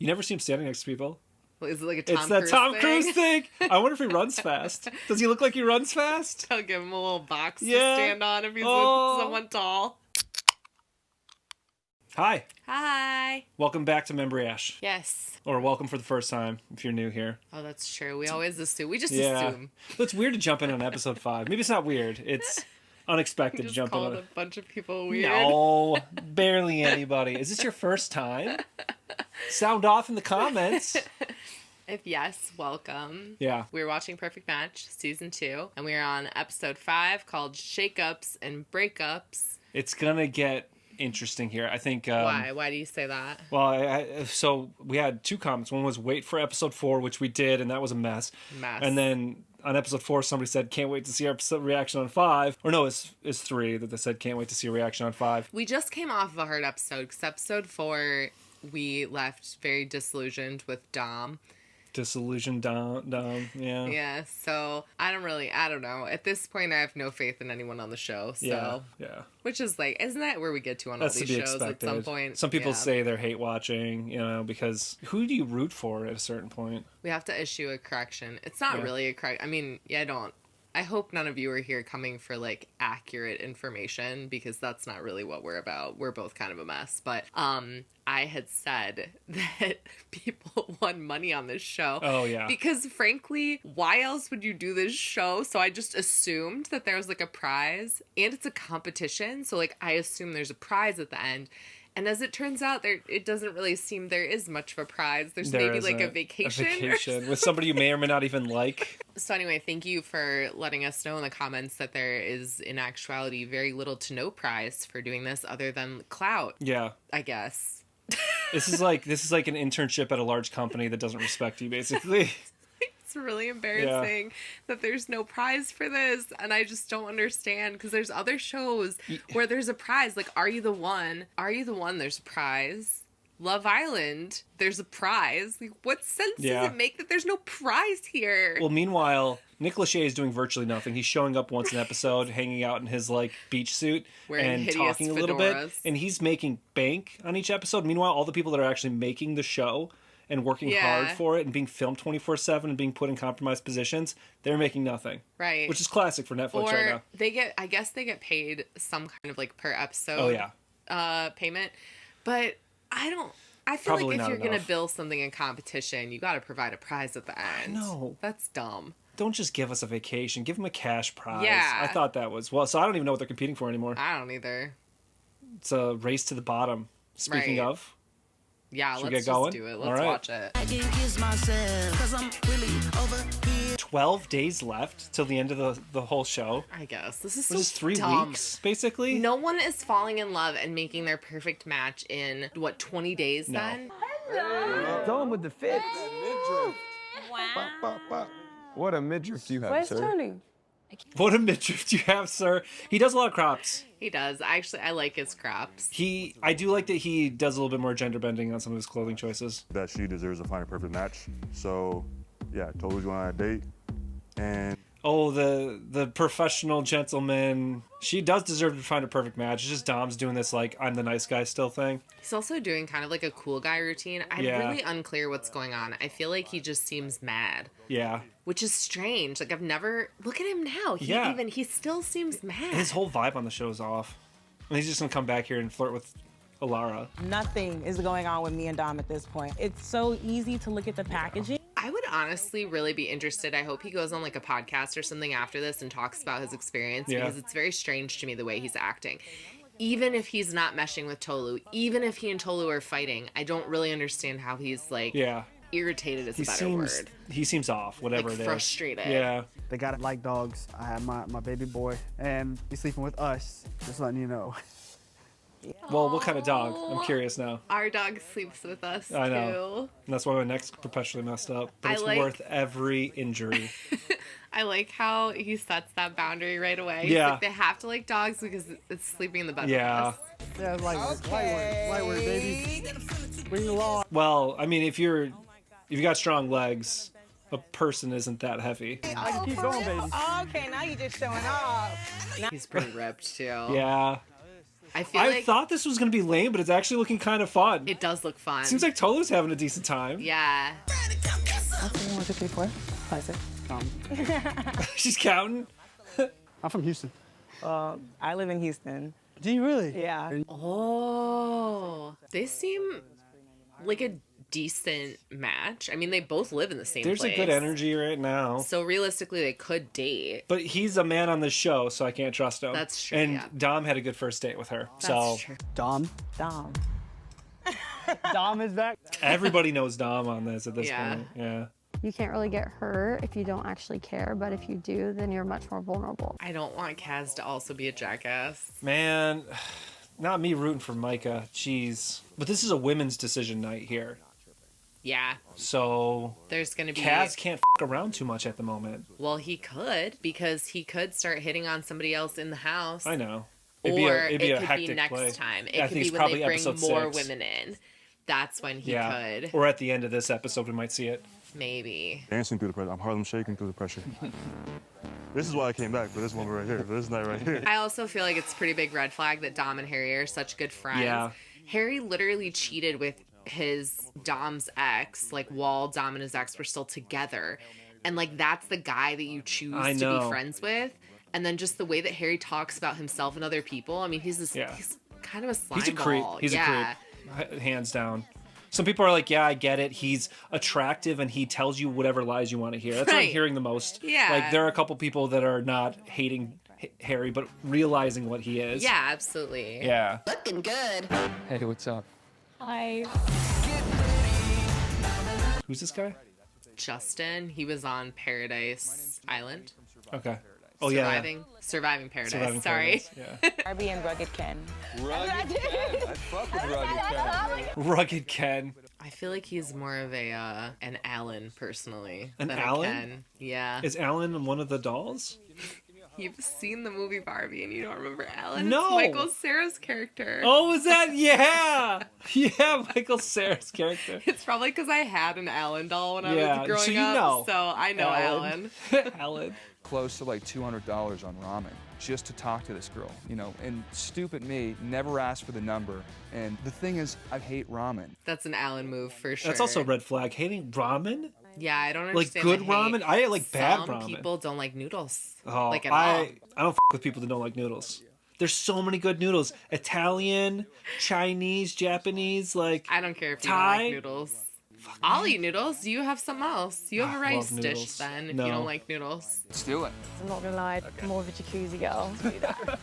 You never see him standing next to people. Well, is it like a Tom It's Cruise that Tom thing? Cruise thing. I wonder if he runs fast. Does he look like he runs fast? I'll give him a little box to Yeah. stand on if he's someone tall. Hi. Hi. Welcome back to membriash. Yes. Or welcome for the first time if you're new here. Oh, that's true. We always assume. We just Yeah. assume. It's weird to jump in on episode 5. Maybe it's not weird. It's unexpected We to just jump in called on a bunch of people weird. No, barely anybody. Is this your first time? Sound off in the comments. If yes, welcome. Yeah. We're watching Perfect Match, Season 2, and we're on Episode 5 called Shakeups and Breakups. It's going to get interesting here. I think... Why? Why do you say that? Well, so we had 2 comments. One was wait for episode 4, which we did, and that was a mess. And then on episode 4, somebody said, can't wait to see our reaction on 5. Or no, it's 3 that they said, can't wait to see a reaction on 5. We just came off of a hard episode, because episode 4, we left very disillusioned with Dom. Disillusioned Dom, yeah. Yeah, so I don't know. At this point, I have no faith in anyone on the show, so. Yeah. Which is like, isn't that where we get to on That's all these to be shows expected. at some point? Some people Yeah. say they're hate watching, because who do you root for at a certain point? We have to issue a correction. It's not really a correction. I mean, I hope none of you are here coming for, like, accurate information, because that's not really what we're about. We're both kind of a mess. But I had said that people won money on this show. Oh, yeah. Because, frankly, why else would you do this show? So I just assumed that there was, like, a prize. And it's a competition. So, like, I assume there's a prize at the end. And as it turns out, it doesn't really seem there is much of a prize. There's maybe like a vacation. A vacation with somebody you may or may not even like. So anyway, thank you for letting us know in the comments that there is, in actuality, very little to no prize for doing this other than clout. Yeah. I guess. This is like an internship at a large company that doesn't respect you, basically. It's really embarrassing that there's no prize for this, and I just don't understand, because there's other shows where there's a prize, like Are You the One? Are You the One? There's a prize. Love Island, there's a prize. Like, what sense does it make that there's no prize here? Well, meanwhile, Nick Lachey is doing virtually nothing. He's showing up once an episode, hanging out in his like beach suit and talking a little bit, and he's making bank on each episode. Meanwhile, all the people that are actually making the show and working hard for it and being filmed 24/7 and being put in compromised positions, they're making nothing. Right. Which is classic for Netflix right now. I guess they get paid some kind of like per episode payment. But I feel Probably like if you're enough. going to build something in competition, you got to provide a prize at the end. I know. That's dumb. Don't just give us a vacation. Give them a cash prize. Yeah. I thought that was... Well, so I don't even know what they're competing for anymore. I don't either. It's a race to the bottom. Speaking of... Yeah, Should let's we get going? do it. Let's watch it. I can kiss myself, 'cause I'm really over here. 12 days left till the end of the whole show. I guess. This is Which is 3 weeks, basically. No one is falling in love and making their perfect match in, 20 days then? Going with the fits. Wow. What a midriff you have, Where's sir. Tony? What a midriff you have, sir. He does a lot of crops. He does. I like his crops. I do like that he does a little bit more gender bending on some of his clothing choices. That she deserves to find a perfect match. So, yeah, totally going on a date. And Oh, the professional gentleman. She does deserve to find a perfect match. It's just Dom's doing this, like, I'm the nice guy still thing. He's also doing kind of like a cool guy routine. I'm really unclear what's going on. I feel like he just seems mad. Yeah. Which is strange. Like, I've never... Look at him now. He still seems mad. His whole vibe on the show is off. And he's just going to come back here and flirt with Alara. Nothing is going on with me and Dom at this point. It's so easy to look at the packaging. I would honestly really be interested. I hope he goes on like a podcast or something after this and talks about his experience because it's very strange to me the way he's acting. Even if he's not meshing with Tolu, even if he and Tolu are fighting, I don't really understand how he's like irritated is a better word. He seems off, whatever like it is. Frustrated. Yeah. They got it like dogs. I have my baby boy and he's sleeping with us, just letting you know. Well, what kind of dog? I'm curious now. Our dog sleeps with us, I know. too. And that's why my neck's perpetually messed up. But it's worth every injury. I like how he sets that boundary right away. Yeah. He's like, they have to like dogs because it's sleeping in the bed with us. Yeah, light work, baby. Bring the law. Well, I mean, if you got strong legs, a person isn't that heavy. I can keep going, baby. Okay, now you're just showing off. He's pretty ripped, too. Yeah. I thought this was going to be lame, but it's actually looking kind of fun. It does look fun. Seems like Tolu's having a decent time. Yeah. 1, 2, 3, 4, 5, 6. She's counting. I'm from Houston. I live in Houston. Do you really? Yeah. Oh, they seem like a decent match. I mean, they both live in the same place. There's a good energy right now. So realistically, they could date. But he's a man on the show, so I can't trust him. That's true, And yeah. Dom had a good first date with her. That's true. Dom. Dom. Dom is back. Everybody knows Dom on this at this Yeah. point. Yeah. You can't really get hurt if you don't actually care, but if you do, then you're much more vulnerable. I don't want Kaz to also be a jackass. Man, not me rooting for Micah. Jeez. But this is a women's decision night here. Yeah. So There's going to be... Kaz can't around too much at the moment. Well, he could, because he could start hitting on somebody else in the house. I know. It'd It'd be it a could hectic be next play. time. It I could think be it's when probably they bring episode more 6. women in. That's when he could. Or at the end of this episode, we might see it. Maybe. Dancing through the pressure. I'm Harlem shaking through the pressure. This is why I came back for this moment right here, for this night right here. I also feel like it's a pretty big red flag that Dom and Harry are such good friends. Yeah. Harry literally cheated with his Dom's ex, like while Dom and his ex were still together. And like that's the guy that you choose to be friends with. And then just the way that Harry talks about himself and other people. I mean, he's kind of a slime He's a creep. ball. He's a creep. Hands down. Some people are like, yeah, I get it. He's attractive and he tells you whatever lies you want to hear. That's what I'm hearing the most. Yeah. Like, there are a couple people that are not hating Harry, but realizing what he is. Yeah, absolutely. Yeah. Looking good. Hey, what's up? Hi. Who's this guy? Justin, he was on Paradise Island. Okay. Oh, Surviving Paradise. Surviving Sorry. Paradise, yeah. Barbie and Rugged Ken. Rugged Ken. I fuck with Rugged Ken. Rugged Ken. I feel like he's more of an Alan, personally. An than Alan? A Ken. Yeah. Is Alan one of the dolls? You've seen the movie Barbie and you don't remember Alan? No. It's Michael Cera's character. Oh, was that? Yeah. Yeah, Michael Cera's character. It's probably because I had an Alan doll when I was growing so you up. know. So I know Alan. Alan. Close to like $200 on ramen just to talk to this girl, you know, and stupid me never asked for the number. And the thing is, I hate ramen. That's an Alan move for sure. That's also a red flag. Hating ramen? Yeah, I don't Like understand. good the hate. ramen? I like bad ramen. Some people don't like noodles. Oh, like at all. I don't with people that don't like noodles. There's so many good noodles. Italian, Chinese, Japanese, like I don't care if you Thai. don't like noodles. I'll eat noodles. You have something else. You have a rice love dish noodles. then if No. you don't like noodles. Let's do it. I'm not gonna lie, I'm more of a jacuzzi girl. Do that.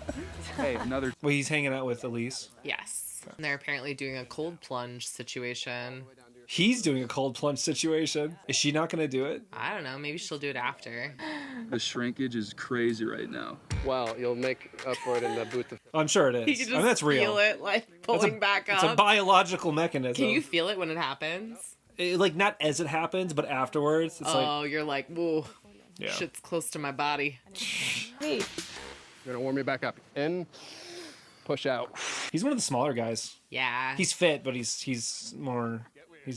Hey, another Wait, he's hanging out with Elise. Yes. And they're apparently doing a cold plunge situation. He's doing a cold plunge situation. Is she not going to do it? I don't know. Maybe she'll do it after. The shrinkage is crazy right now. Well, you'll make up for it in the booth. I'm sure it is. You can just I mean, that's real. feel it like pulling back up. It's a biological mechanism. Can you feel it when it happens? Like not as it happens, but afterwards. It's You're like, whoa, yeah. shit's close to my body. You're gonna warm me back up. In, push out. He's one of the smaller guys. Yeah. He's fit, but he's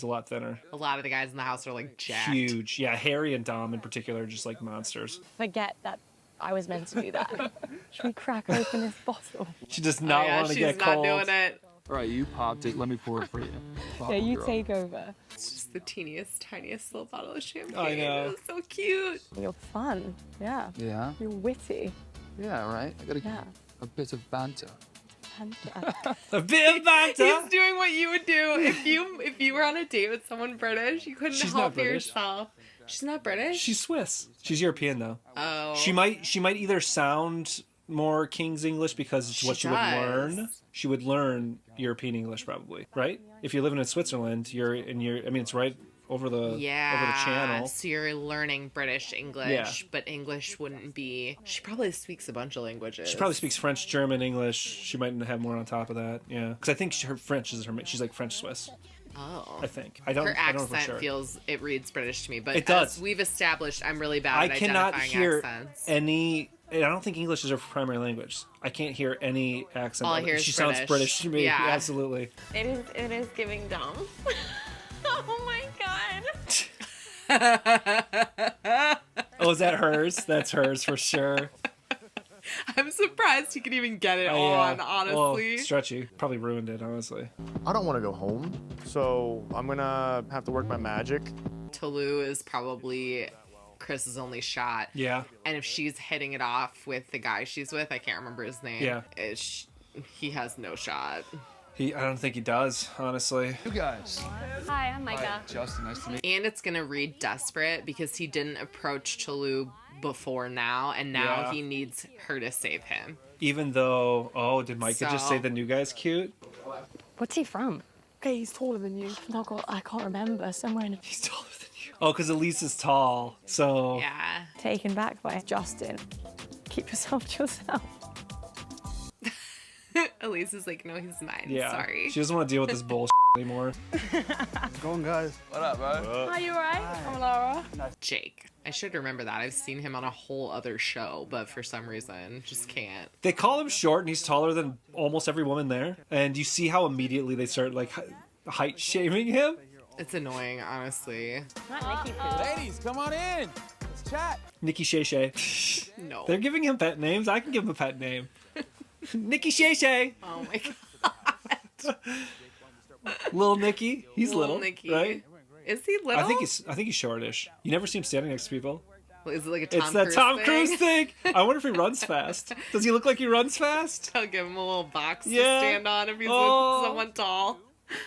a lot thinner. A lot of the guys in the house are like jacked. Huge. Yeah, Harry and Dom in particular are just like monsters. Forget that I was meant to do that. Should we crack open this bottle? She does not want to get cold. She's not doing it. All right, you popped it. Let me pour it for you. Yeah, you take over. It's just the teeniest, tiniest little bottle of champagne. I know. It's so cute. You're fun. Yeah. Yeah? You're witty. Yeah, right? I got Yeah. a bit of banter. And, A bit of banter. He's doing what you would do if you were on a date with someone British. You couldn't She's help not British. yourself. She's not British. She's Swiss. She's European though. Oh. She might either sound more King's English because it's what she would learn. She would learn European English probably, right? If you're living in Switzerland, it's right over the channel. So you're learning British English, Yeah. but English wouldn't be. She probably speaks a bunch of languages. She probably speaks French, German, English. She might have more on top of that. Yeah, because I think her French is she's like French Swiss. Oh. I think. I don't Her know for accent sure. it reads British to me, but It does. as we've established, I'm really bad I at cannot identifying hear accents. any. I don't think English is her primary language. I can't hear any accent. All I hear is she sounds British to me. Yeah. Absolutely. it is giving dumb. Oh my god. Oh, is that hers? That's hers for sure. I'm surprised he could even get it on, honestly. Well, stretchy. Probably ruined it, honestly. I don't want to go home, so I'm gonna have to work my magic. Tolu is probably Chris's only shot. Yeah. And if she's hitting it off with the guy she's with, I can't remember his name. Yeah. He has no shot. I don't think he does, honestly. You guys. Hi, I'm Micah. Hi, Justin. Nice to meet you. And it's going to read desperate because he didn't approach Tolu before now, and now he needs her to save him. Even though, did Micah just say the new guy's cute? What's he from? Okay, he's taller than you. I can't remember. Somewhere in He's taller than you. Oh, because Elise is tall, so... Yeah. taken back by Justin. Keep yourself to yourself. Elise is like, no, he's mine. Yeah. Sorry. She doesn't want to deal with this bullshit anymore. How's it going, guys? What up, bud? Are you alright? I'm Laura. Jake. I should remember that. I've seen him on a whole other show, but for some reason, just can't. They call him short, and he's taller than almost every woman there. And you see how immediately they start, like, height shaming him? It's annoying, honestly. Ladies, come on in. Let's chat. Nikki Shay Shay. No. They're giving him pet names. I can give him a pet name. Nikki Shay Shay. Oh my god. Little Nicky. He's little, Nicky. right? Is he little? I think he's shortish. You never see him standing next to people. Is it like a Tom It's that Cruise Tom thing? Cruise thing. I wonder if he runs fast. Does he look like he runs fast? I'll give him a little box to Yeah. stand on if he's with someone tall.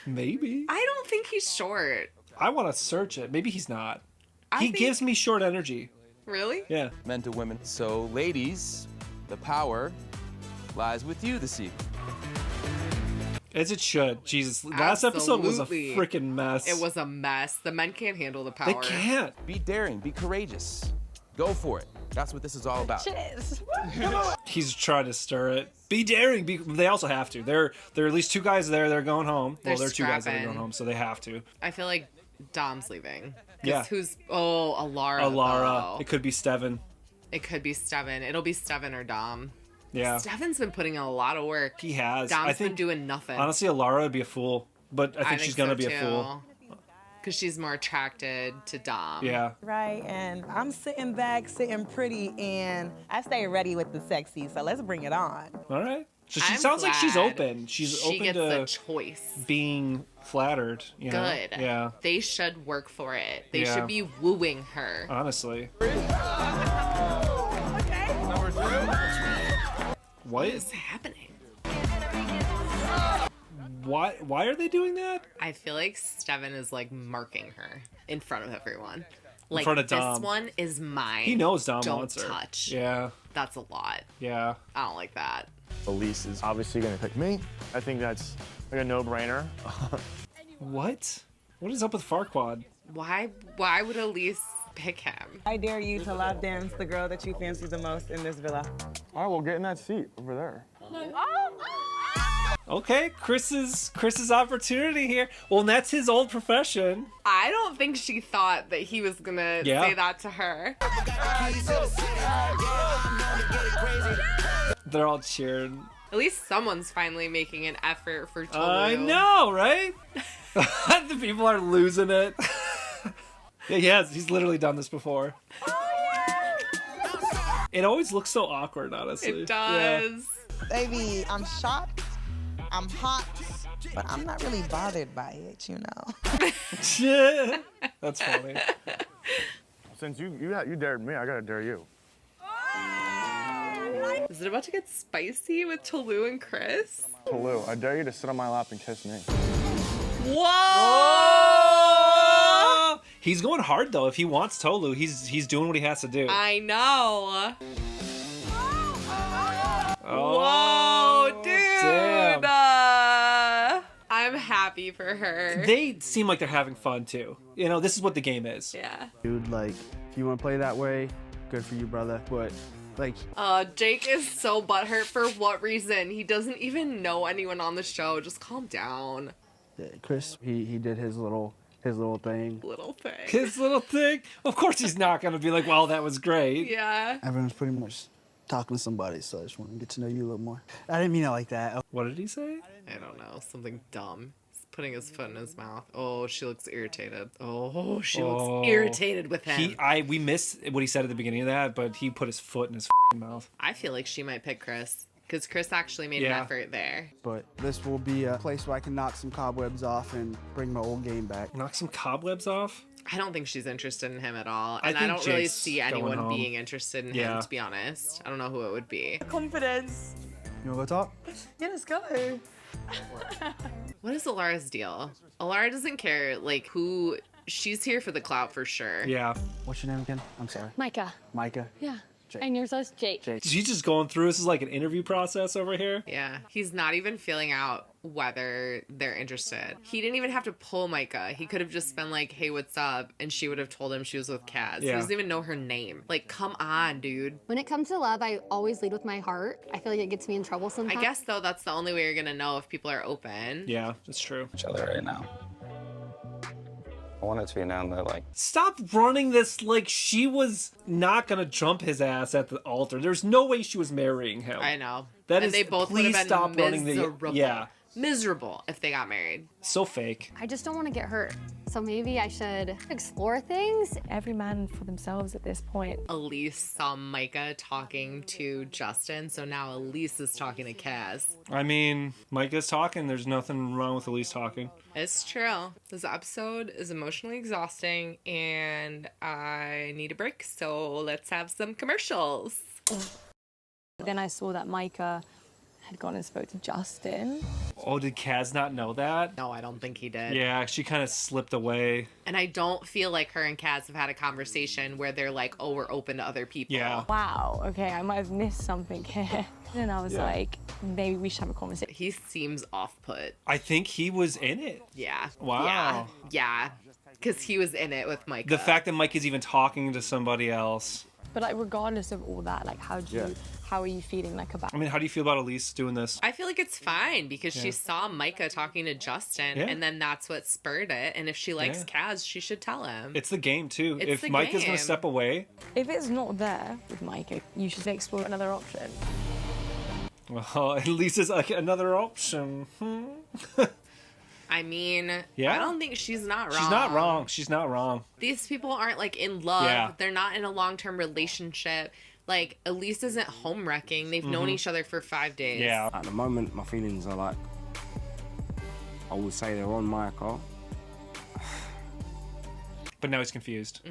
Maybe. I don't think he's short. I want to search it. Maybe he's not. I He think- gives me short energy. Really? Yeah. Men to women. So, ladies, the power lies with you this evening. As it should. Jesus. Last episode was a Absolutely. freaking mess. It was a mess. The men can't handle the power. They can't. Be daring, be courageous. Go for it. That's what this is all about. Cheers. He's trying to stir it. Be daring. They also have to. There are at least two guys there. They're going home. They're There are two guys that are strapping. going home, so they have to. I feel like Dom's leaving. 'Cause Yeah. Who's? Oh, Alara. Alara. though. It could be Steven. It could be Steven. It'll be Steven or Dom. Yeah. Steven's been putting in a lot of work. He has. Dom's I think been doing nothing. honestly, Alara would be a fool, but I think she's gonna be a fool. Because she's more attracted to Dom. Yeah. Right, and I'm sitting back, sitting pretty, and I stay ready with the sexy, so let's bring it on. All right. So she I'm sounds like she's glad open. She's she open gets to a choice. being flattered. You know? Good. Yeah. They should work for it. They Yeah. should be wooing her. Honestly. What What is happening? Why are they doing that? I feel like Steven is like marking her in front of everyone. Like, front of this Dom. one is mine. He knows Dom Don't wants her. touch. Yeah. That's a lot. Yeah. I don't like that. Elise is obviously gonna pick me. I think that's like a no-brainer. What? What is up with Farquaad? Why would Elise pick him? I dare you to lap dance the girl that you fancy the most in this villa. All right, we'll get in that seat over there. Okay, Chris's opportunity here. Well, and that's his old profession. I don't think she thought that he was gonna Yeah. say that to her. They're all cheering. At least someone's finally making an effort for Tolu. I know, right? The people are losing it. Yeah, he has. He's literally done this before. It always looks so awkward, honestly. It does. Baby, I'm shocked, I'm hot, but I'm not really bothered by it, you know. Yeah. That's funny. Since you dared me, I gotta dare you. Is it about to get spicy with Tolu and Chris? Tolu, I dare you to sit on my lap and kiss me. Whoa! Oh! He's going hard though. If he wants Tolu, he's doing what he has to do. I know. Oh, Whoa, dude! damn. I'm happy for her. They seem like they're having fun too. You know, this is what the game is. Yeah. Dude, like, if you want to play that way, good for you, brother. But, like, Jake is so butthurt. For what reason? He doesn't even know anyone on the show. Just calm down. Chris, he did his little thing. Little thing. His little thing. Of course, he's not gonna be like, "Well, that was great." Yeah. Everyone's pretty much talking to somebody, so I just want to get to know you a little more. I didn't mean it like that. What did he say? I don't know. Something dumb. putting his foot in his mouth. Oh, she looks irritated. Oh, she looks irritated with him. We missed what he said at the beginning of that, but he put his foot in his mouth. I feel like she might pick Chris. Because Chris actually made an effort there. But this will be a place where I can knock some cobwebs off and bring my old game back. Knock some cobwebs off? I don't think she's interested in him at all. And I don't really see anyone being interested in him, to be honest. I don't know who it would be. Confidence. You wanna go talk? Yeah, let's go. What is Alara's deal? Alara doesn't care, like, who... She's here for the clout for sure. Yeah. What's your name again? I'm sorry. Micah. Micah? Yeah. Jake. And yours is Jake. She's just going through, this is like an interview process over here. Yeah. He's not even feeling out whether they're interested. He didn't even have to pull Micah. He could have just been like, hey, what's up? And she would have told him she was with Kaz. He doesn't even know her name. Like, come on, dude. When it comes to love, I always lead with my heart. I feel like it gets me in trouble sometimes. I guess, though, that's the only way you're going to know if people are open. Yeah, that's true. Each other right now. I want it to be known that, like... Stop running this like she was not gonna jump his ass at the altar. There's no way she was marrying him. I know. And they both would have been stop running miserable if they got married. So fake. I just don't want to get hurt. So maybe I should explore things. Every man for themselves at this point. Elise saw Micah talking to Justin, so now Elise is talking to Kaz. I mean, Micah's talking. There's nothing wrong with Elise talking. It's true. This episode is emotionally exhausting, and I need a break, so let's have some commercials. Then I saw that Micah had gone and spoke to Justin. Oh, did Kaz not know that? No, I don't think he did. Yeah, she kind of slipped away. And I don't feel like her and Kaz have had a conversation where they're like, oh, we're open to other people. Yeah. Wow, okay, I might have missed something here. And I was like, maybe we should have a conversation. He seems off-put. I think he was in it. Yeah. Wow. Yeah. Because he was in it with Micah. The fact that Mike is even talking to somebody else. But like, regardless of all that, like, how are you feeling like about? I mean, how do you feel about Elise doing this? I feel like it's fine because she saw Micah talking to Justin, and then that's what spurred it. And if she likes Kaz, she should tell him. It's the game too. It's if Micah's gonna step away, if it's not there with Micah, you should explore another option. well, Elise is like another option. I mean, I don't think she's not wrong. She's not wrong. She's not wrong. These people aren't like in love. Yeah. They're not in a long-term relationship. Like, Elise isn't home wrecking. They've known each other for 5 days. Yeah. At the moment, my feelings are like, I would say they're on Micah. But now he's confused.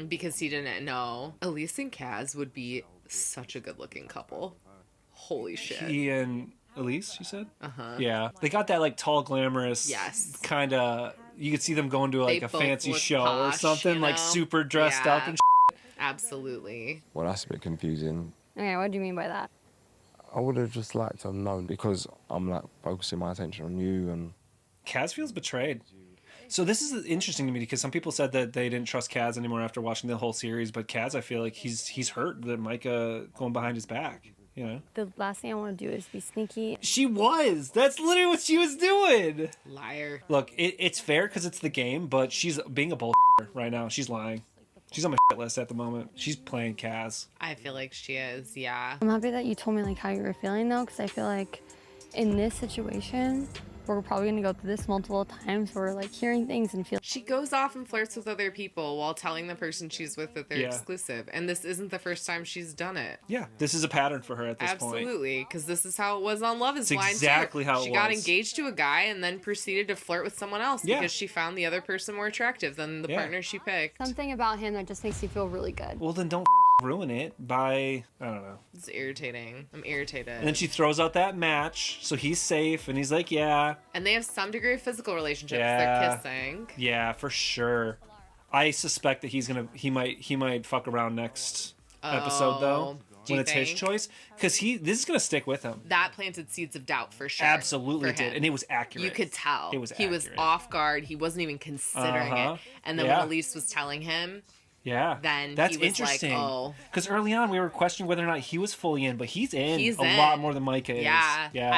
Because he didn't know. Elise and Kaz would be such a good-looking couple. Holy shit. He and Elise, you said? Uh-huh. Yeah. They got that like tall, glamorous kind of, you could see them going to like a fancy show or something, like super dressed up and Absolutely. Well, that's a bit confusing. Okay, what do you mean by that? I would have just liked to have known because I'm like focusing my attention on you and... Kaz feels betrayed. So this is interesting to me because some people said that they didn't trust Kaz anymore after watching the whole series, but Kaz, I feel like he's hurt that Micah going behind his back. You know? The last thing I want to do is be sneaky. She was. That's literally what she was doing. Liar. Look, it's fair because it's the game, but she's being a bull right now. She's lying. She's on my shit list at the moment. She's playing Kaz. I feel like she is, yeah. I'm happy that you told me like how you were feeling though, because I feel like in this situation, we're probably gonna go through this multiple times. We're like hearing things and feel. She goes off and flirts with other people while telling the person she's with that they're exclusive, and this isn't the first time she's done it. Yeah, this is a pattern for her at this point. Absolutely, because this is how it was on Love Is Blind. Exactly how it was. She got engaged to a guy and then proceeded to flirt with someone else because she found the other person more attractive than the partner she picked. Something about him that just makes you feel really good. Well, then don't ruin it by, I don't know. It's irritating. I'm irritated. And then she throws out that match, so he's safe, and he's like, yeah. And they have some degree of physical relationship. They're kissing. Yeah, for sure. I suspect that he might fuck around next episode though. When it's his choice, because this is gonna stick with him. That planted seeds of doubt for sure. Absolutely did, and it was accurate. You could tell. It was he was off guard. He wasn't even considering it. And then when Elise was telling him, then that's he was interesting. Like, oh, because early on we were questioning whether or not he was fully in, but he's in a lot more than Micah is. Yeah, yeah.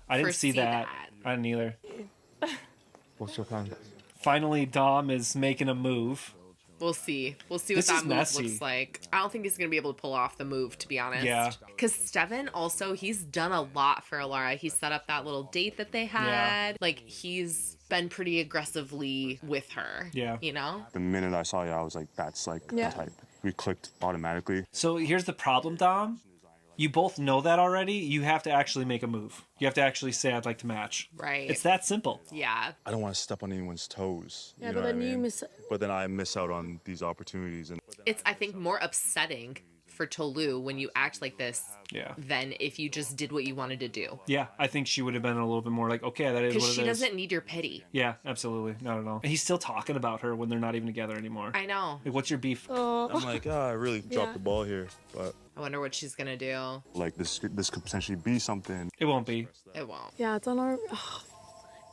I didn't see that. I didn't either. What's your plan? Finally, Dom is making a move. We'll see. We'll see what that move looks like. I don't think he's going to be able to pull off the move, to be honest. Yeah. Because Steven also, he's done a lot for Alara. He set up that little date that they had. Yeah. Like, he's been pretty aggressively with her. Yeah. You know? The minute I saw you, I was like, that's like the type. We clicked automatically. So here's the problem, Dom. You both know that already. You have to actually make a move. You have to actually say, I'd like to match. Right. It's that simple. Yeah. I don't want to step on anyone's toes. Yeah, but then you miss... But then I miss out on these opportunities. And it's, I think, more upsetting for Tolu when you act like this than if you just did what you wanted to do. Yeah, I think she would have been a little bit more like, okay, that is what it is. Because she doesn't need your pity. Yeah, absolutely. Not at all. And he's still talking about her when they're not even together anymore. I know. Like, what's your beef? I'm like, I really dropped the ball here. But I wonder what she's going to do. Like, this could potentially be something. It won't be. It won't. Yeah, I don't know.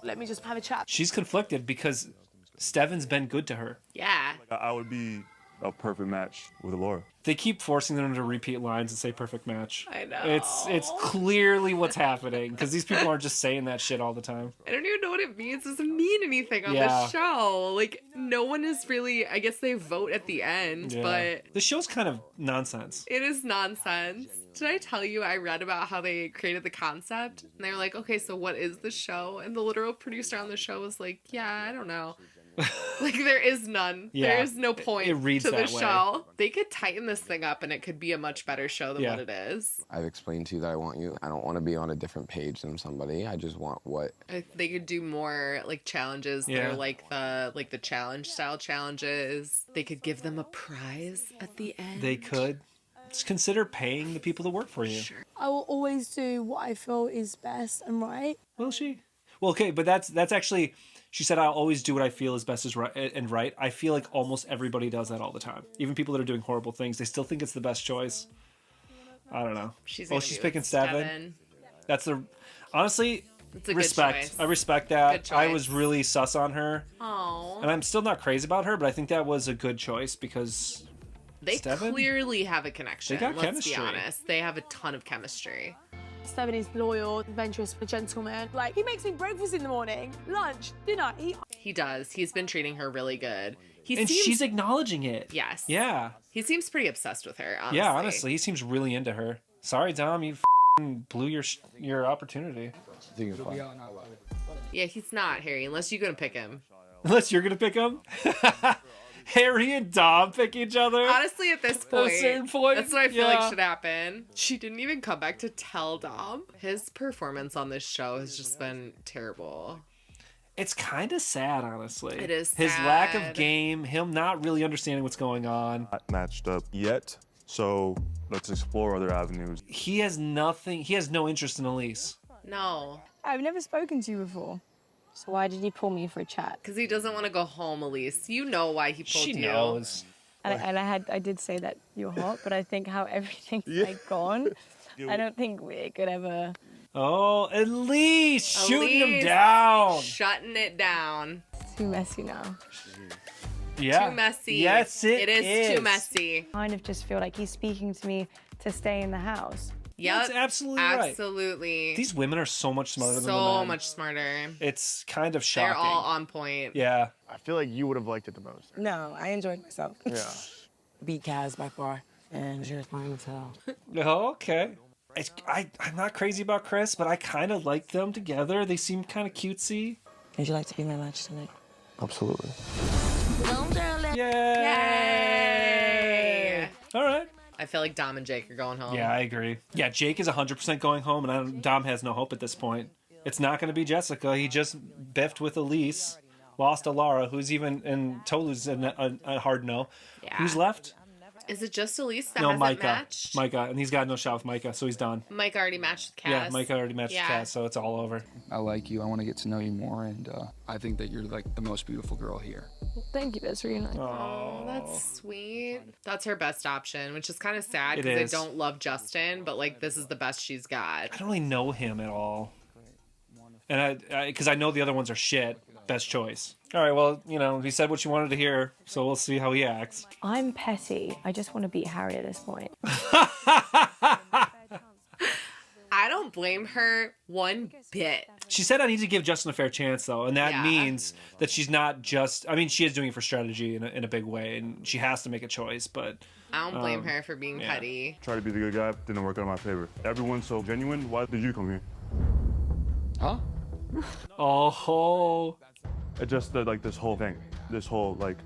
Let me just have a chat. She's conflicted because Steven's been good to her. Yeah. I would be a perfect match with Laura. They keep forcing them to repeat lines and say perfect match. I know. It's clearly what's happening because these people aren't just saying that shit all the time. I don't even know what it means. It doesn't mean anything on the show. Like, no one is really, I guess they vote at the end, but... The show's kind of nonsense. It is nonsense. Did I tell you I read about how they created the concept? And they were like, okay, so what is the show? And the literal producer on the show was like, yeah, I don't know. Like, there is none. Yeah, there is no point it reads to the that way. show. They could tighten this thing up and it could be a much better show than what it is. I've explained to you that I want you. I don't want to be on a different page than somebody. I just want what... They could do more, like, challenges that are like the challenge style challenges. They could give them a prize at the end. They could. Just consider paying the people to work for you. Sure. I will always do what I feel is best and right. Will she? Well, okay, but that's actually... She said, I'll always do what I feel is best is right and right. I feel like almost everybody does that all the time. Even people that are doing horrible things, they still think it's the best choice. I don't know. She's picking Steven. That's honestly, it's a respect. Good choice. I respect that. I was really sus on her. Oh. And I'm still not crazy about her, but I think that was a good choice because they Steven, clearly have a connection. They got Let's chemistry. be honest. They have a ton of chemistry. Steven is loyal, adventurous, a gentleman. Like, he makes me breakfast in the morning, lunch, dinner. He does. He's been treating her really good. She's acknowledging it. Yes. Yeah. He seems pretty obsessed with her, honestly. Yeah, honestly. He seems really into her. Sorry, Dom, you blew your opportunity. Yeah, he's not, Harry, unless you're going to pick him. Unless you're going to pick him? Harry and Dom pick each other? Honestly, at this point, at a certain point, that's what I feel like should happen. She didn't even come back to tell Dom. His performance on this show has just been terrible. It's kind of sad, honestly. It is sad. His lack of game, him not really understanding what's going on. Not matched up yet, so let's explore other avenues. He has nothing. He has no interest in Elise. No. I've never spoken to you before. So why did he pull me for chat? Because he doesn't want to go home, Elise. You know why he pulled you. She knows. And I did say that you're hot, but I think how everything's like gone, I don't think we could ever... Oh, Elise! Shooting him down! Shutting it down. Too messy now. Yeah. Too messy. Yes, it is too messy. I kind of just feel like he's speaking to me to stay in the house. Yeah, that's absolutely right. Absolutely. These women are so much smarter than the men. So much smarter. It's kind of shocking. They're all on point. Yeah. I feel like you would have liked it the most. No, I enjoyed myself. Yeah. Beat Kaz by far, and she was fine as hell. Oh, okay. I'm not crazy about Chris, but I kind of like them together. They seem kind of cutesy. Would you like to be my match tonight? Absolutely. Yay! All right. I feel like Dom and Jake are going home. Yeah, I agree. Yeah, Jake is 100% going home, and Dom has no hope at this point. It's not going to be Jessica. He just biffed with Elise, lost Alara, who's even, and Tolu's a hard no. Yeah. Who's left? Is it just Elise that No, hasn't Micah. matched? Micah, and he's got no shot with Micah, so he's done. Mike already matched with Cass. Yeah, Micah already matched with Cass, so it's all over. I like you. I want to get to know you more, and I think that you're like the most beautiful girl here. Thank you, that's really nice. Oh, that's sweet. That's her best option, which is kind of sad It because is. they don't love Justin, but like this is the best she's got. I don't really know him at all. And because I know the other ones are shit. Best choice. All right, well, he said what you wanted to hear, so we'll see how he acts. I'm petty. I just want to beat Harry at this point. I don't blame her one bit. She said, I need to give Justin a fair chance, though. And that means that she's not just... I mean, she is doing it for strategy in a big way, and she has to make a choice, but... I don't blame her for being petty. Try to be the good guy, didn't work out in my favor. Everyone's so genuine. Why did you come here? Huh? Oh. It just like this whole thing. This whole like...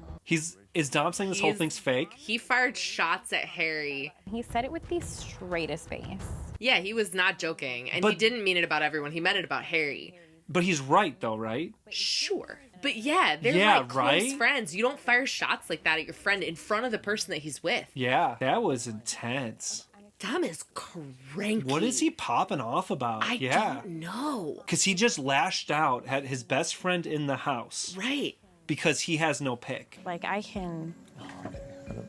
Is Dom saying this whole thing's fake? He fired shots at Harry. He said it with the straightest face. Yeah, he was not joking. And he didn't mean it about everyone. He meant it about Harry. But he's right, though, right? Sure. But yeah, they're like close friends. You don't fire shots like that at your friend in front of the person that he's with. Yeah, that was intense. Dom is cranky. What is he popping off about? I don't know. Because he just lashed out at his best friend in the house. Right. Because he has no pick. Like, I can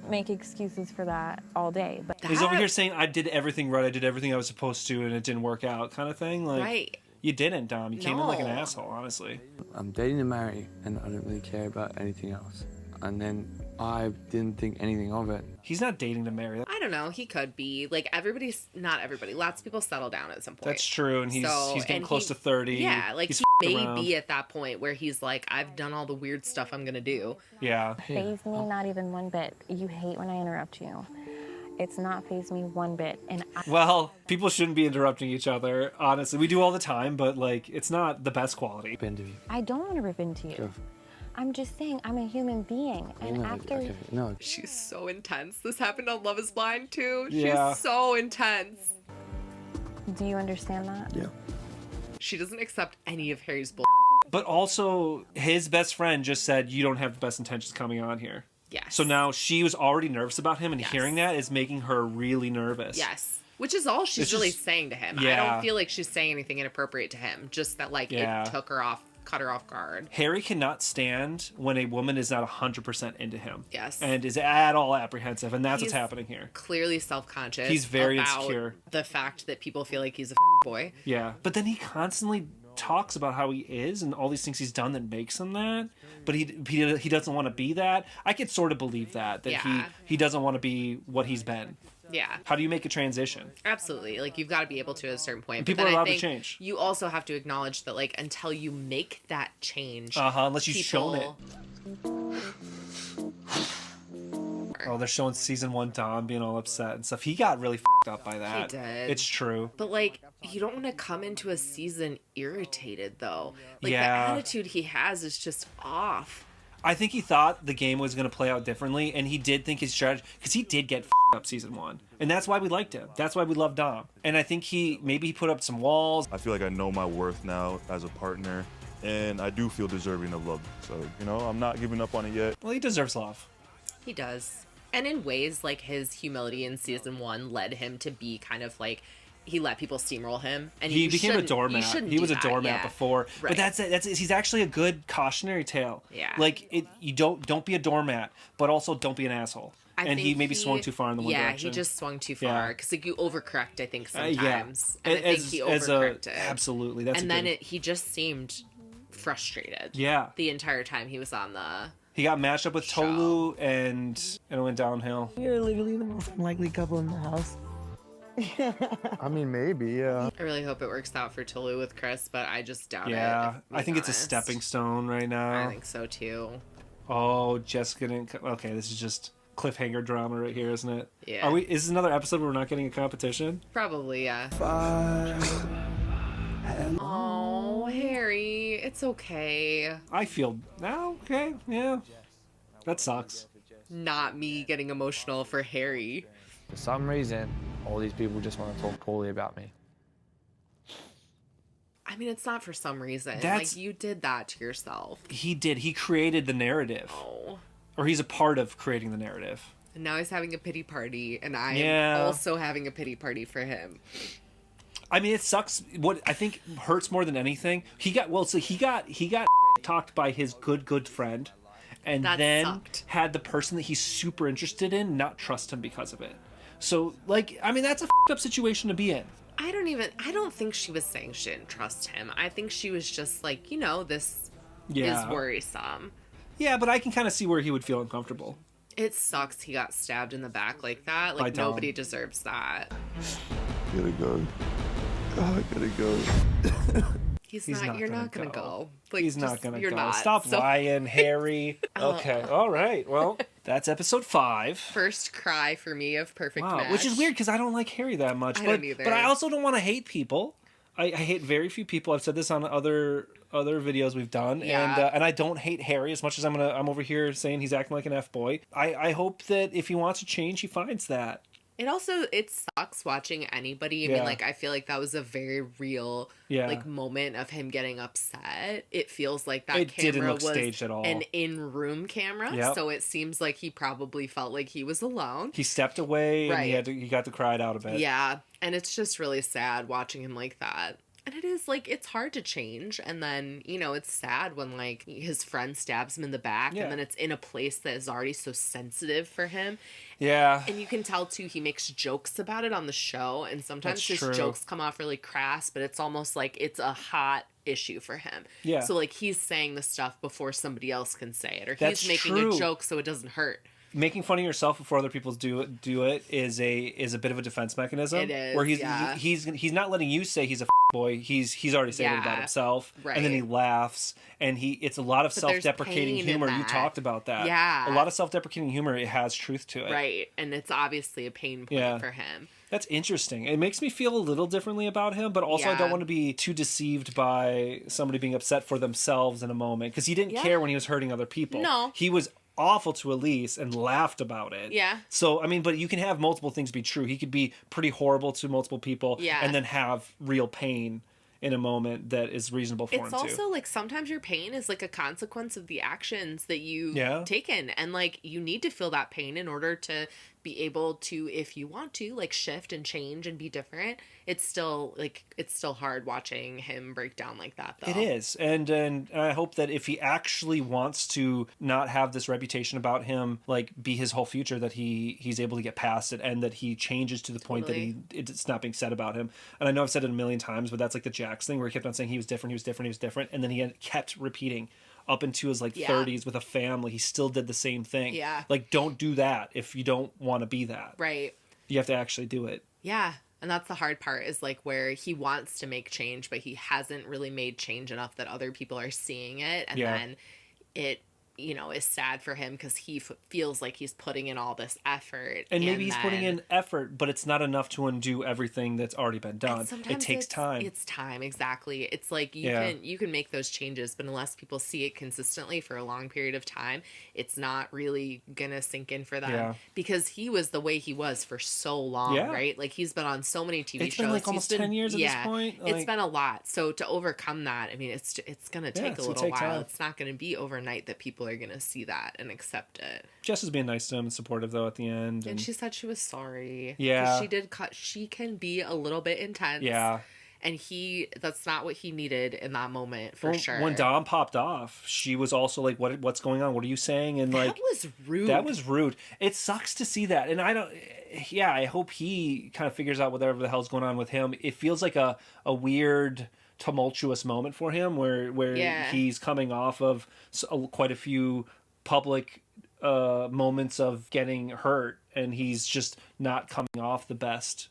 make excuses for that all day. But he's over here saying, I did everything right. I did everything I was supposed to, and it didn't work out kind of thing. Like, right. You didn't, Dom. You came in like an asshole, honestly. I'm dating to marry, and I don't really care about anything else. And then I didn't think anything of it. He's not dating to marry. I don't know. He could be. Like, not everybody. Lots of people settle down at some point. That's true, and he's getting close to 30. Yeah, like, he's he may around. be at that point where he's like, I've done all the weird stuff I'm going to do. Yeah. Faze me not even one bit. You hate when I interrupt you. It's not faze me one bit. And well, people shouldn't be interrupting each other, honestly. We do all the time, but, like, it's not the best quality. I don't want to rip into you. Sure. I'm just saying, I'm a human being. And after... No. She's so intense. This happened on Love is Blind, too. Yeah. She's so intense. Do you understand that? Yeah. She doesn't accept any of Harry's bull. But also, his best friend just said, you don't have the best intentions coming on here. Yes. So now she was already nervous about him, and hearing that is making her really nervous. Yes. Which is all she's really saying to him. Yeah. I don't feel like she's saying anything inappropriate to him. Just that, like, it took her off, cut her off guard. Harry cannot stand when a woman is not 100% into him. Yes. And is at all apprehensive, and that's what's He's happening here. Clearly self-conscious. He's very about insecure. The fact that people feel like he's a boy. Yeah. But then he constantly talks about how he is and all these things he's done that makes him that, but he doesn't want to be that. I could sort of believe that he doesn't want to be what he's been. Yeah. How do you make a transition? Absolutely. Like, you've got to be able to at a certain point. And people are allowed to change. You also have to acknowledge that, like, until you make that change, unless you've shown it. Oh, they're showing season 1 Dom being all upset and stuff. He got really f***ed up by that. He did. It's true. But, like, you don't want to come into a season irritated, though. Like, Yeah. the attitude he has is just off. I think he thought the game was going to play out differently, and he did think his strategy, because he did get f***ed up season 1, and that's why we liked him. That's why we loved Dom. And I think maybe he put up some walls. I feel like I know my worth now as a partner, and I do feel deserving of love. So, I'm not giving up on it yet. Well, he deserves love. He does. And in ways, like, his humility in season 1 led him to be kind of like, he let people steamroll him, and he became a doormat. He was a doormat before, right. but he's actually a good cautionary tale. Yeah, like you don't be a doormat, but also don't be an asshole. And he maybe swung too far in the one direction. Yeah, he just swung too far because like you overcorrect. I think sometimes, and I think he overcorrected. Absolutely, that's. And then he just seemed frustrated. Yeah, the entire time he was on the. He got matched up with Tolu, and it went downhill. You're literally the most unlikely couple in the house. I mean, maybe, yeah. I really hope it works out for Tolu with Chris, but I just doubt it. Yeah, I think it's a stepping stone right now. I think so too. Oh, Jessica didn't. Okay, this is just cliffhanger drama right here, isn't it? Yeah. Is this another episode where we're not getting a competition? Probably, yeah. Oh, Harry, it's okay. I feel okay. Yeah, that sucks. Not me getting emotional for Harry. For some reason, all these people just want to talk poorly about me. I mean, it's not for some reason. Like, you did that to yourself. He did. He created the narrative. Oh. Or he's a part of creating the narrative. And now he's having a pity party, and I am also having a pity party for him. I mean, it sucks. What I think hurts more than anything, he got talked by his good friend, and then had the person that he's super interested in not trust him because of it. So, like, I mean, that's a up situation to be in. I don't think she was saying she didn't trust him. I think she was just like, this is worrisome. Yeah, but I can kind of see where he would feel uncomfortable. It sucks he got stabbed in the back like that. Like, nobody deserves that. Really good. Oh, I gotta go. He's not. You're not gonna go. Like, He's not gonna you're go. Not. Stop So- lying, Harry. Okay. All right. Well, that's episode 5. First cry for me of Perfect Wow, Match. which is weird because I don't like Harry that much. I but, don't either. But I also don't want to hate people. I hate very few people. I've said this on other videos we've done, Yeah. and I don't hate Harry as much as I'm over here saying he's acting like an F-boy. I hope that if he wants to change, he finds that. It sucks watching anybody. I mean, like, I feel like that was a very real, like, moment of him getting upset. It feels like that camera was staged at all. an in-room camera, so it seems like he probably felt like he was alone. He stepped away, and he got to cry it out a bit. Yeah, and it's just really sad watching him like that. And it is, like, it's hard to change. And then, you know, it's sad when, like, his friend stabs him in the back. Yeah. And then it's in a place that is already so sensitive for him. Yeah. And you can tell, too, he makes jokes about it on the show. And sometimes That's his true. jokes come off really crass. But it's almost like it's a hot issue for him. Yeah. So, like, he's saying the stuff before somebody else can say it. Or That's he's making true. a joke so it doesn't hurt. Making fun of yourself before other people do it is a bit of a defense mechanism. It is, where yeah. he's not letting you say he's a boy. He's already saying it about himself, right. and then he laughs, and it's a lot of But there's self-deprecating pain in humor. You that. talked about that. Yeah. A lot of self-deprecating humor. It has truth to it. Right. And it's obviously a pain point for him. That's interesting. It makes me feel a little differently about him, but also I don't want to be too deceived by somebody being upset for themselves in a moment, because he didn't care when he was hurting other people. No. He was awful to Elise and laughed about it. Yeah. So, I mean, but you can have multiple things be true. He could be pretty horrible to multiple people and then have real pain in a moment that is reasonable for him It's too. also like sometimes your pain is like a consequence of the actions that you've taken, and like you need to feel that pain in order to be able to, if you want to, like shift and change and be different. It's still hard watching him break down like that, though. It is, and I hope that if he actually wants to not have this reputation about him, like, be his whole future, that he's able to get past it, and that he changes to the point that it's not being said about him. And I know I've said it a million times, but that's like the Jax thing, where he kept on saying he was different, and then he kept repeating up into his 30s with a family. He still did the same thing. Yeah. Like, don't do that if you don't want to be that. Right. You have to actually do it. Yeah. And that's the hard part, is like where he wants to make change, but he hasn't really made change enough that other people are seeing it. And then it, you know, is sad for him because he feels like he's putting in all this effort. And maybe he's putting in effort, but it's not enough to undo everything that's already been done. It takes time. It's time, exactly. It's like you can make those changes, but unless people see it consistently for a long period of time, it's not really gonna sink in for them. Yeah. Because he was the way he was for so long, right? Like, he's been on so many TV shows. It's been like almost 10 years at this point. It's been a lot. So to overcome that, I mean, it's gonna take a little while. Time. It's not gonna be overnight that people are gonna see that and accept it. Jess was being nice to him and supportive, though, at the end. And she said she was sorry. Yeah. She can be a little bit intense. Yeah. And that's not what he needed in that moment, for sure. When Dom popped off, she was also like, what's going on? What are you saying? And that was rude. That was rude. It sucks to see that. And I hope he kind of figures out whatever the hell's going on with him. It feels like a weird, tumultuous moment for him where he's coming off of quite a few public moments of getting hurt, and he's just not coming off the best.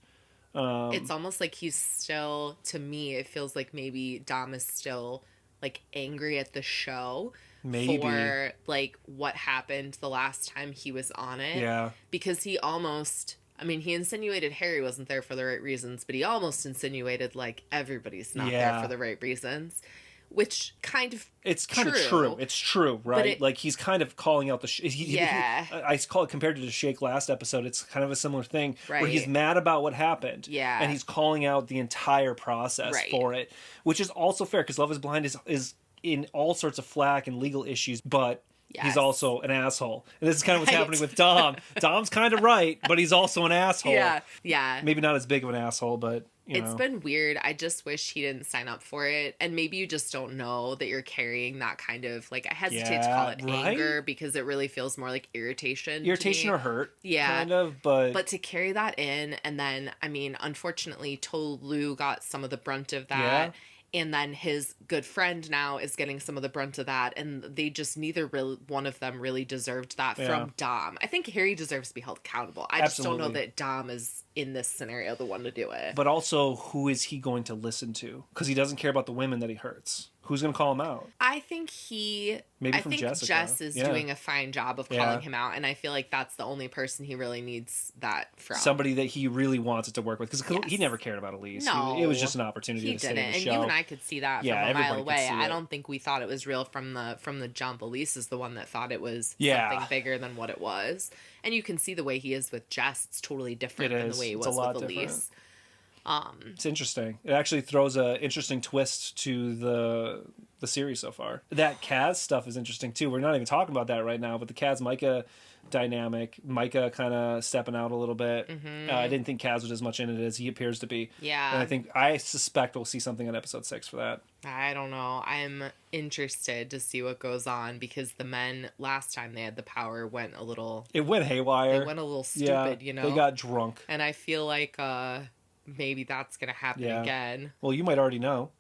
It's almost like he's still, to me, it feels like maybe Dom is still like angry at the show for like what happened the last time he was on it. Yeah. Because he insinuated Harry wasn't there for the right reasons, but he almost insinuated like every's not there for the right reasons. Which it's kind of true. It's true, right? Like, he's kind of calling out I call it, compared to the Shake last episode, it's kind of a similar thing, where he's mad about what happened, and he's calling out the entire process for it, which is also fair, because Love is Blind is in all sorts of flack and legal issues, but he's also an asshole. And this is kind of what's happening with Dom. Dom's kind of right, but he's also an asshole. Yeah. Maybe not as big of an asshole, but it's been weird. I just wish he didn't sign up for it. And maybe you just don't know that you're carrying that kind of, like, I hesitate to call it anger, because it really feels more like irritation. Irritation or hurt. Yeah. Kind of, but to carry that in, and then, I mean, unfortunately, Tolu got some of the brunt of that. And then his good friend now is getting some of the brunt of that. And they just neither one of them really deserved that from Dom. I think Harry deserves to be held accountable. I just don't know that Dom is in this scenario the one to do it. But also, who is he going to listen to? Because he doesn't care about the women that he hurts. Who's going to call him out? I think Jessica. Jess is doing a fine job of calling him out, and I feel like that's the only person he really needs that from. Somebody that he really wants it to work with, because he never cared about Elise. No, it was just an opportunity to save the show. And you and I could see that from a mile away. I don't think we thought it was real from the jump. Elise is the one that thought it was something bigger than what it was, and you can see the way he is with Jess. It's totally different than the way he was with Elise. It's interesting. It actually throws an interesting twist to the series so far. That Kaz stuff is interesting too. We're not even talking about that right now, but the Kaz Micah dynamic, Micah kind of stepping out a little bit. Mm-hmm. I didn't think Kaz was as much in it as he appears to be. Yeah. And I suspect we'll see something on episode 6 for that. I don't know. I'm interested to see what goes on because the men last time they had the power went a little. It went haywire. It went a little stupid, you know. They got drunk. And I feel like maybe that's gonna happen again. Well, you might already know.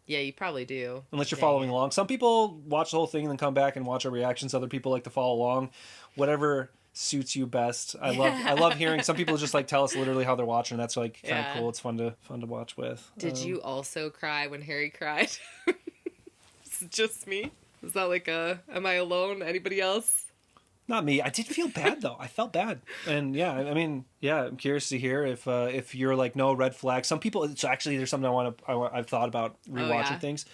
Yeah, you probably do. Unless you're following along. Some people watch the whole thing and then come back and watch our reactions. Other people like to follow along. Whatever suits you best. I love hearing some people just like tell us literally how they're watching. That's like kind of cool. It's fun to watch with. Did you also cry when Harry cried? Is it just me? Is that like am I alone? Anybody else? Not me. I did feel bad though. I felt bad, and I'm curious to hear if you're like no red flag. Some people. So actually, there's something I've thought about rewatching things.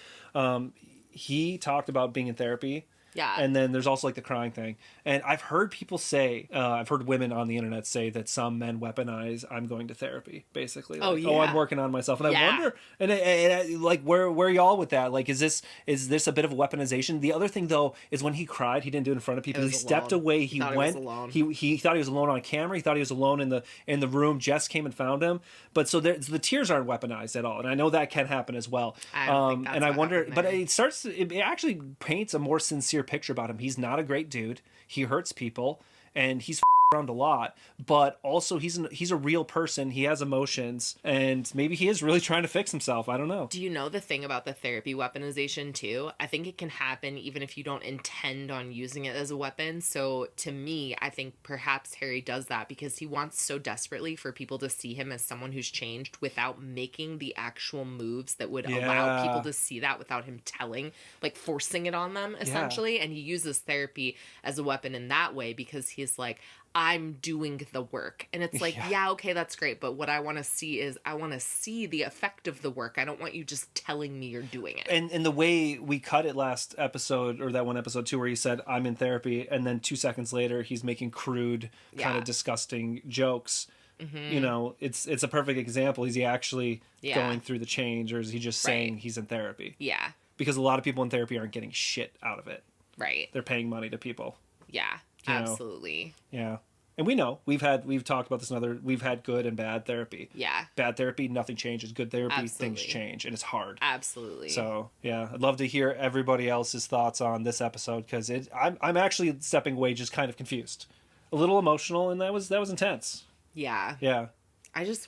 He talked about being in therapy. Yeah. And then there's also like the crying thing. And I've heard people say, I've heard women on the internet say that some men weaponize, I'm going to therapy, basically. Like, I'm working on myself. And I wonder, and like, where are y'all with that? Like, is this a bit of a weaponization? The other thing though, is when he cried, he didn't do it in front of people. He stepped away. He went, he thought he was alone on camera. He thought he was alone in the room. Jess came and found him. But so the tears aren't weaponized at all. And I know that can happen as well. And I wonder, but it actually paints a more sincere picture about him. He's not a great dude. He hurts people and he's around a lot, but also he's a real person. He has emotions and maybe he is really trying to fix himself. I don't know. Do you know the thing about the therapy weaponization too? I think it can happen even if you don't intend on using it as a weapon. So to me, I think perhaps Harry does that because he wants so desperately for people to see him as someone who's changed without making the actual moves that would allow people to see that without him telling, like forcing it on them essentially. And he uses therapy as a weapon in that way because he's like, I'm doing the work. And it's like, okay, that's great. But what I want to see is I want to see the effect of the work. I don't want you just telling me you're doing it. And the way we cut it last episode, or that one episode too, where he said, I'm in therapy. And then 2 seconds later, he's making crude, kind of disgusting jokes. Mm-hmm. You know, it's a perfect example. Is he actually going through the change or is he just saying he's in therapy? Yeah. Because a lot of people in therapy aren't getting shit out of it. Right. They're paying money to people. Yeah. Absolutely. Yeah. And we know we've talked about this we've had good and bad therapy. Yeah. Bad therapy, nothing changes. Good therapy, things change, and it's hard. Absolutely. So yeah, I'd love to hear everybody else's thoughts on this episode because I'm actually stepping away just kind of confused, a little emotional, and that was intense. Yeah. Yeah. I just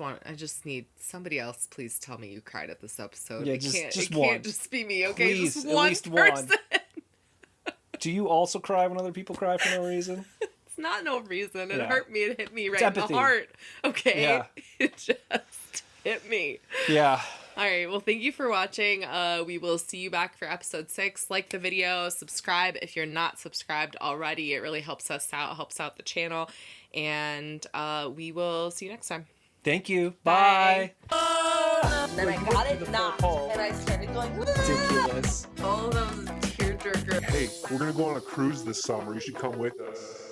need somebody else. Please tell me you cried at this episode. Yeah, it can't just be me. Okay, please, just at one least person. One. Do you also cry when other people cry for no reason? It's not no reason. It hurt me. It hit me right in the heart. Okay. Yeah. It just hit me. Yeah. All right. Well, thank you for watching. We will see you back for episode 6. Like the video, subscribe if you're not subscribed already. It really helps us out, helps out the channel. And we will see you next time. Thank you. Bye. And then I got it knocked, and I started going, ridiculous. All those tearjerker. Hey, we're gonna go on a cruise this summer. You should come with us.